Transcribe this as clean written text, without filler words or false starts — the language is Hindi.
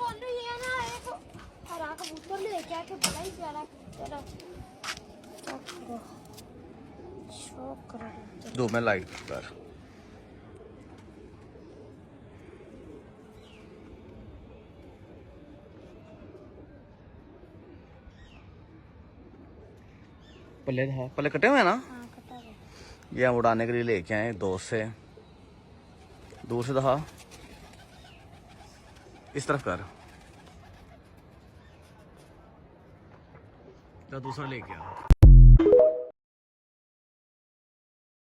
सोनू ये ना एक हरा कबूतर लेके आके बड़ा ही प्यारा कबूतर है। शो करो दो मैं लाइट कर पल्ले था, पल्ले कटे हुए हैं ना। हाँ कटा है। ये हम उड़ाने के लिए लेके आए दोस्त से। दूर से दिखा, इस तरफ कर, दूसरा लेके आ।